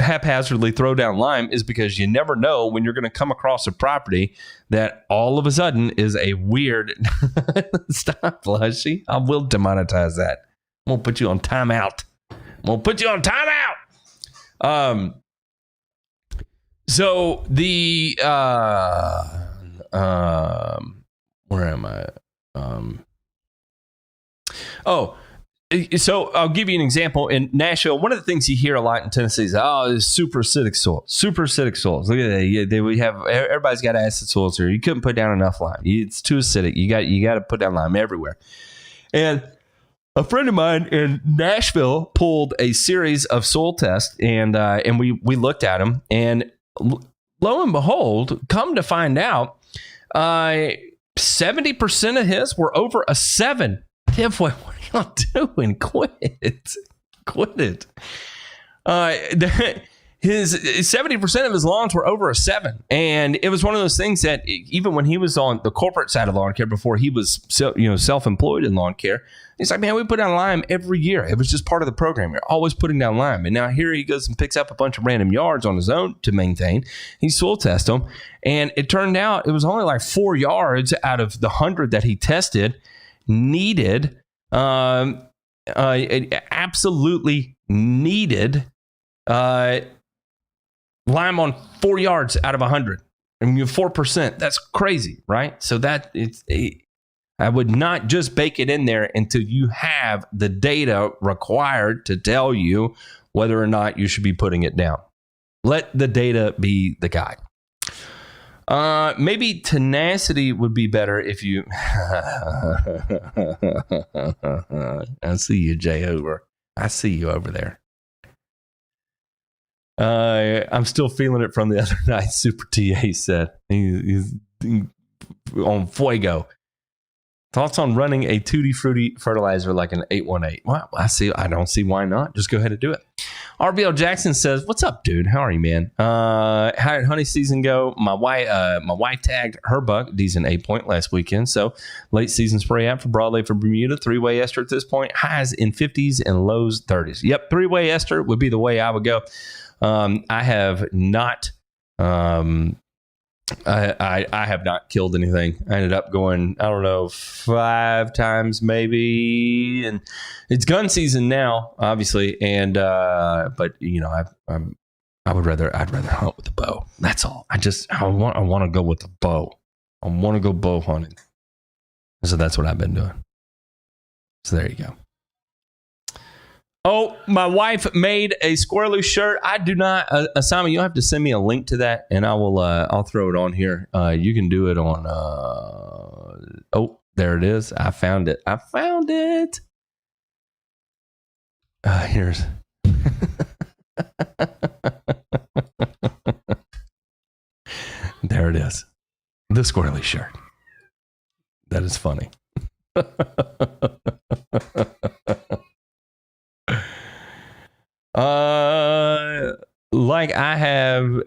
haphazardly throw down lime is because you never know when you're going to come across a property that all of a sudden is a weird stop, Flushy. I will demonetize that. I'm gonna put you on timeout. So the where am I? So I'll give you an example. In Nashville, one of the things you hear a lot in Tennessee is, it's super acidic soil. Super acidic soils. Look at that. We have, everybody's got acid soils here. You couldn't put down enough lime. It's too acidic. You got to put down lime everywhere. And a friend of mine in Nashville pulled a series of soil tests, and we looked at them, and lo and behold, come to find out, 70% of his were over a 7. What are y'all doing? Quit it. His 70% of his lawns were over a 7. And it was one of those things that even when he was on the corporate side of lawn care, before he was self-employed in lawn care, he's like, man, we put down lime every year. It was just part of the program. You're always putting down lime. And now here he goes and picks up a bunch of random yards on his own to maintain. He soil tests them. And it turned out it was only 4 yards out of the 100 that he tested needed, absolutely needed lime on 4 yards out of 100. I mean, 4%. That's crazy, right? So I would not just bake it in there until you have the data required to tell you whether or not you should be putting it down. Let the data be the guide. Maybe tenacity would be better if you. I see you, Jay Hoover. I see you over there. I'm still feeling it from the other night. Super TA said he's on fuego. Thoughts on running a Tutti Frutti fertilizer like an 818? Well, I don't see why not. Just go ahead and do it. RBL Jackson says, "What's up, dude? How are you, man? How did honey season go? My wife tagged her buck decent 8-point last weekend. So late season spray out for broadleaf for Bermuda. 3-way ester at this point. Highs in 50s and lows 30s. Yep, 3-way ester would be the way I would go. I have not I have not killed anything. I ended up going, I don't know, 5 times maybe, and it's gun season now, obviously. And but I'd rather hunt with a bow. That's all. I want to go with a bow. I want to go bow hunting. So that's what I've been doing. So there you go. Oh, my wife made a squirrely shirt. I do not, Asami, you'll have to send me a link to that, and I'll throw it on here. You can do it on. Oh, there it is. I found it. Here's. There it is. The squirrely shirt. That is funny. Like I have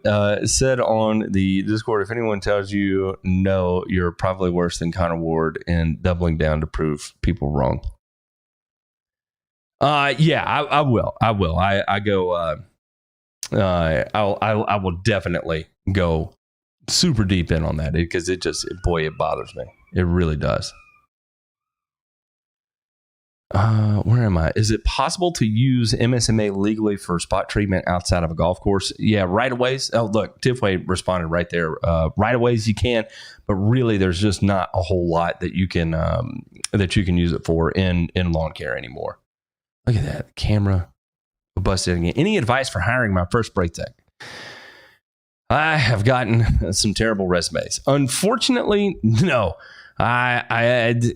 said on the Discord, if anyone tells you no, you're probably worse than Connor Ward in doubling down to prove people wrong. Yeah, I will. I go. I will definitely go super deep in on that because it bothers me. It really does. Where am I? Is it possible to use MSMA legally for spot treatment outside of a golf course? Yeah, right-of-ways. Oh, look, Tiffway responded right there. Right-of-ways you can, but really there's just not a whole lot that you can use it for in lawn care anymore. Look at that camera. Busted again. Any advice for hiring my first brake tech? I have gotten some terrible resumes. Unfortunately, no. There's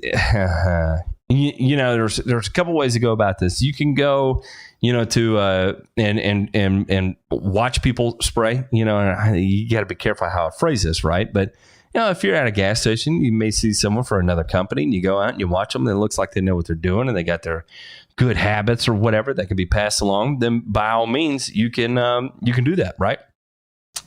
a couple ways to go about this. You can go, to and watch people spray. And you got to be careful how I phrase this, right? But if you're at a gas station, you may see someone for another company, and you go out and you watch them. And it looks like they know what they're doing, and they got their good habits or whatever that can be passed along. Then by all means, you can do that, right?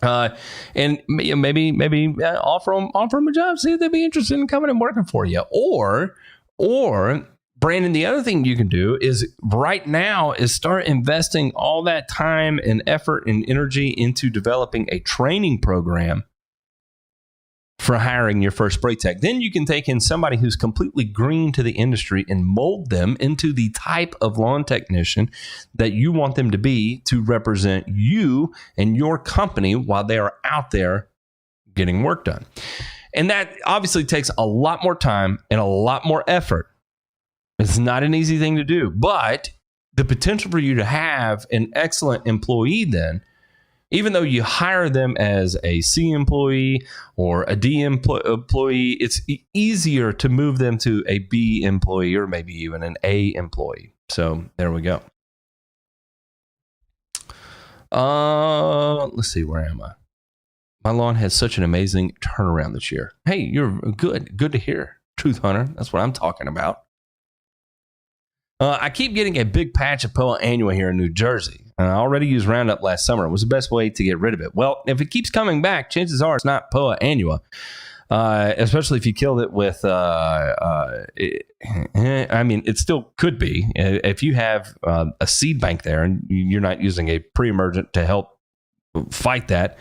And maybe offer them a job, see if they'd be interested in coming and working for you, or Brandon, the other thing you can do is right now is start investing all that time and effort and energy into developing a training program for hiring your first spray tech. Then you can take in somebody who's completely green to the industry and mold them into the type of lawn technician that you want them to be to represent you and your company while they are out there getting work done. And that obviously takes a lot more time and a lot more effort. It's not an easy thing to do, but the potential for you to have an excellent employee then, even though you hire them as a C employee or a D employee, it's easier to move them to a B employee or maybe even an A employee. So there we go. Let's see, where am I? My lawn has such an amazing turnaround this year. Hey, you're good. Good to hear. Truth Hunter. That's what I'm talking about. I keep getting a big patch of Poa annua here in New Jersey. I already used Roundup last summer. It was the best way to get rid of it. Well, if it keeps coming back, chances are it's not Poa annua, especially if you killed it with, it still could be. If you have a seed bank there and you're not using a pre-emergent to help fight that.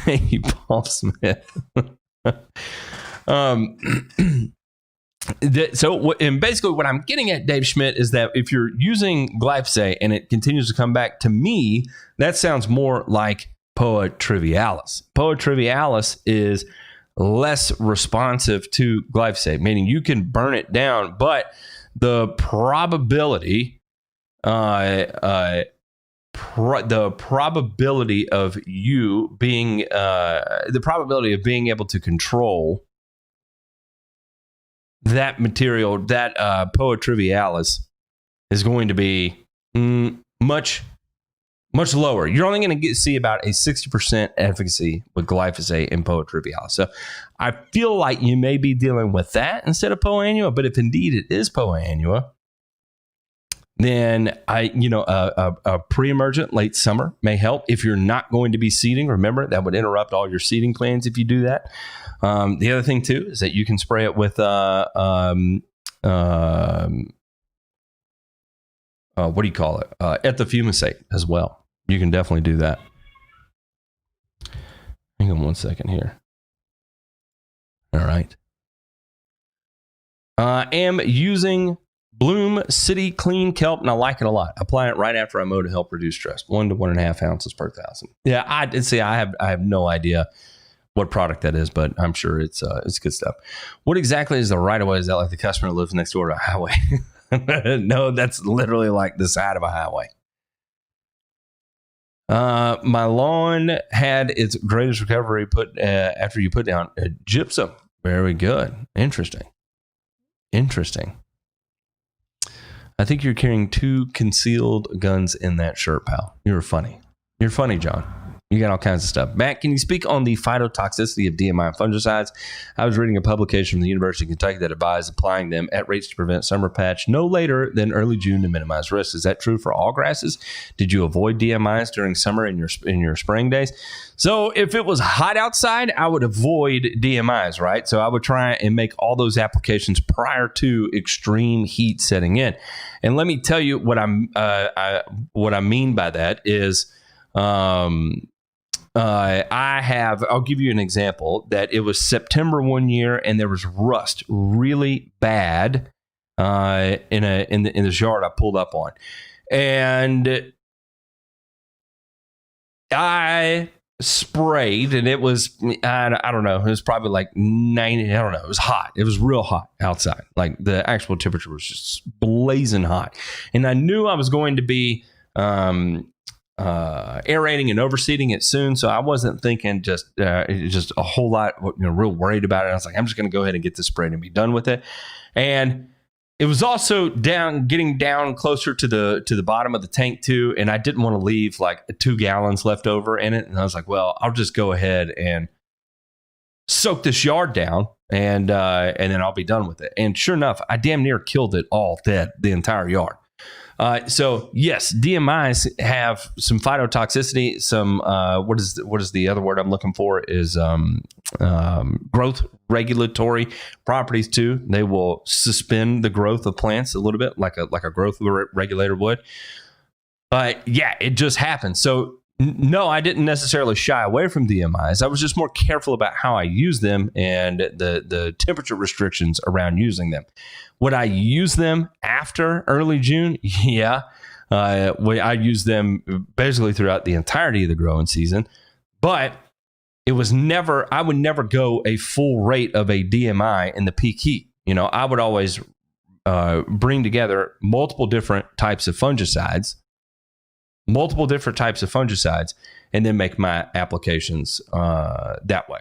Thank you, Paul Smith. And basically what I'm getting at, Dave Schmidt, is that if you're using glyphosate and it continues to come back, to me, that sounds more like Poa trivialis. Poa trivialis is less responsive to glyphosate, meaning you can burn it down, but the probability of being able to control that material, that Poa trivialis, is going to be much lower. You're only going to see about a 60% efficacy with glyphosate in Poa trivialis. So I feel like you may be dealing with that instead of Poa annua. But if indeed it is Poa annua, then a pre-emergent late summer may help. If you're not going to be seeding, remember that would interrupt all your seeding plans if you do that. The other thing too is that you can spray it with what do you call it? Ethofumicate as well. You can definitely do that. Hang on 1 second here. All right. Am using Bloom City Clean Kelp, and I like it a lot. Apply it right after I mow to help reduce stress. 1 to 1.5 ounces per 1,000. Yeah, I have no idea what product that is, but I'm sure it's good stuff. What exactly is the right of way? Is that like the customer lives next door to a highway? No, that's literally like the side of a highway. My lawn had its greatest recovery after you put down gypsum. Very good. Interesting. I think you're carrying 2 concealed guns in that shirt, pal. You're funny, John. You got all kinds of stuff. Matt, can you speak on the phytotoxicity of DMI and fungicides? I was reading a publication from the University of Kentucky that advised applying them at rates to prevent summer patch no later than early June to minimize risk. Is that true for all grasses? Did you avoid DMIs during summer in your spring days? So if it was hot outside, I would avoid DMIs, right? So I would try and make all those applications prior to extreme heat setting in. And let me tell you what I mean by that is I'll give you an example that it was September one year and there was rust really bad in this yard I pulled up on. And I sprayed and it was, I don't know, it was probably like 90, I don't know, it was hot. It was real hot outside. Like the actual temperature was just blazing hot. And I knew I was going to be aerating and overseeding it soon, so I wasn't thinking just a whole lot, real worried about it. I was like, I'm just going to go ahead and get this sprayed and be done with it. And it was also getting down closer to the bottom of the tank too, and I didn't want to leave like 2 gallons left over in it. And I was like, well, I'll just go ahead and soak this yard down, and then I'll be done with it. And sure enough, I damn near killed it all dead, the entire yard. So yes, DMIs have some phytotoxicity. Some what is the other word I'm looking for is growth regulatory properties too. They will suspend the growth of plants a little bit, like a growth regulator would. But yeah, it just happens. So no, I didn't necessarily shy away from DMIs. I was just more careful about how I use them and the temperature restrictions around using them. Would I use them after early June? Yeah. I used them basically throughout the entirety of the growing season, but I would never go a full rate of a DMI in the peak heat. I would always bring together multiple different types of fungicides, and then make my applications that way.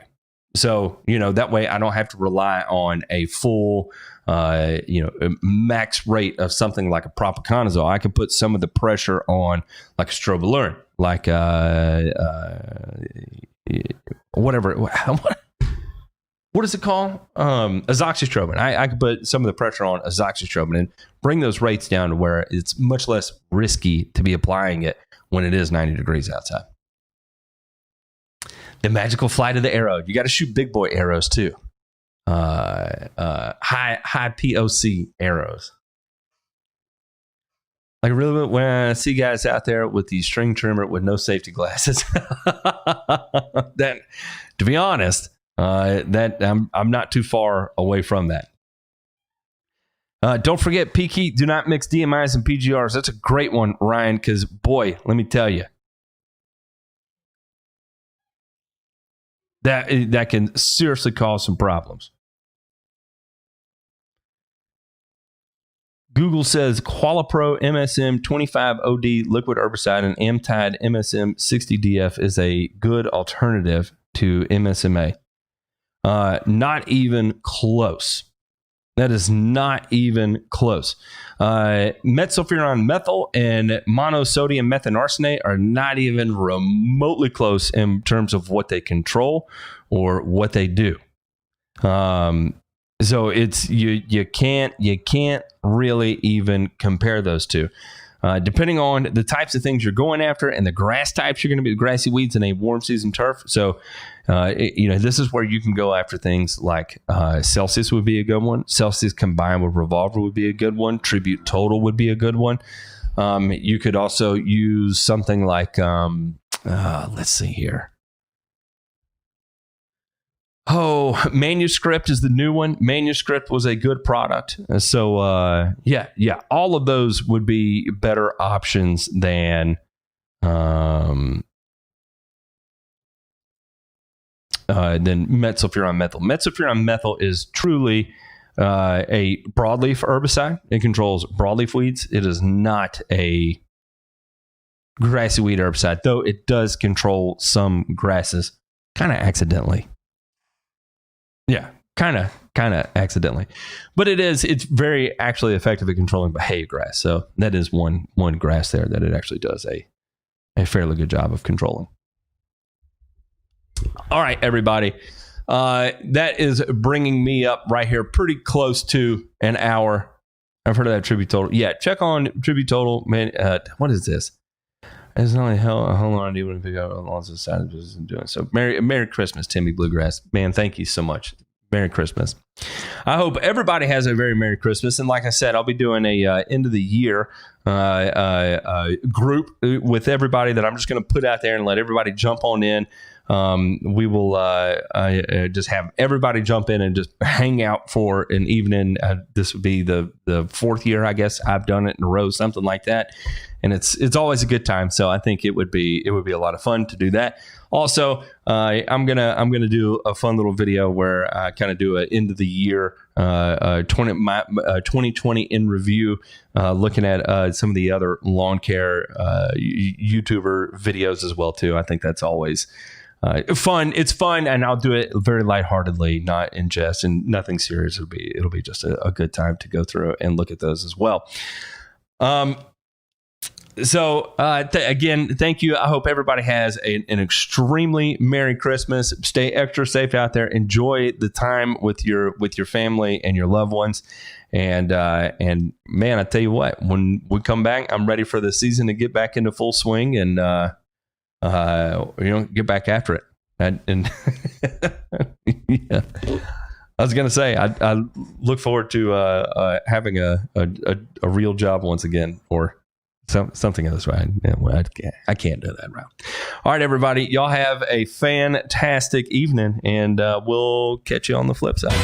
So, that way I don't have to rely on a full, max rate of something like a propiconazole. I can put some of the pressure on like a strobilurin, like whatever. What is it called? Azoxystrobin. I can put some of the pressure on azoxystrobin and bring those rates down to where it's much less risky to be applying it when it is 90 degrees outside. The magical flight of the arrow. You got to shoot big boy arrows too. High POC arrows. Like really, when I see guys out there with the string trimmer with no safety glasses, then to be honest, that I'm not too far away from that. Don't forget peak heat. Do not mix DMIs and PGRs. That's a great one, Ryan, because boy, let me tell you, that can seriously cause some problems. Google says Qualipro MSM 25 OD liquid herbicide and Amtide MSM 60 DF is a good alternative to MSMA. Not even close. That is not even close. Metsulfuron methyl and monosodium methanarsenate are not even remotely close in terms of what they control or what they do. So it's you can't really even compare those two. Depending on the types of things you're going after and the grass types, you're going to be grassy weeds in a warm season turf. So, this is where you can go after things like Celsius would be a good one. Celsius combined with Revolver would be a good one. Tribute Total would be a good one. You could also use something like, let's see here. Manuscript is the new one. Manuscript was a good product. So, yeah, all of those would be better options than metsulfuron methyl. Metsulfuron methyl is truly a broadleaf herbicide. It controls broadleaf weeds. It is not a grassy weed herbicide, though it does control some grasses kind of accidentally. Yeah, kind of accidentally. But it's very actually effective at controlling hay grass. So that is one grass there that it actually does a fairly good job of controlling. All right, everybody. That is bringing me up right here pretty close to an hour. I've heard of that tribute total. Yeah, check on tribute total. Man, what is this? It's not like hold on, I do want to pick up lots of side business and doing so. Merry Christmas, Timmy Bluegrass. Man, thank you so much. Merry Christmas. I hope everybody has a very Merry Christmas. And like I said, I'll be doing a end of the year group with everybody that I'm just going to put out there and let everybody jump on in. We will just have everybody jump in and just hang out for an evening. This would be the fourth year, I guess, I've done it in a row, something like that. And it's always a good time. So I think it would be a lot of fun to do that. Also, I'm gonna do a fun little video where I kind of do an end of the year 2020 in review, looking at some of the other lawn care YouTuber videos as well too. I think that's always fun. It's fun, and I'll do it very lightheartedly, not in jest and nothing serious. It'll be just a good time to go through and look at those as well. So again, thank you. I hope everybody has an extremely Merry Christmas. Stay extra safe out there. Enjoy the time with your family and your loved ones. And man, I tell you what, when we come back, I'm ready for the season to get back into full swing and get back after it. And yeah. I was gonna say I look forward to having a real job once again, or something else, right? I can't do that right. All right, everybody, y'all have a fantastic evening, and we'll catch you on the flip side.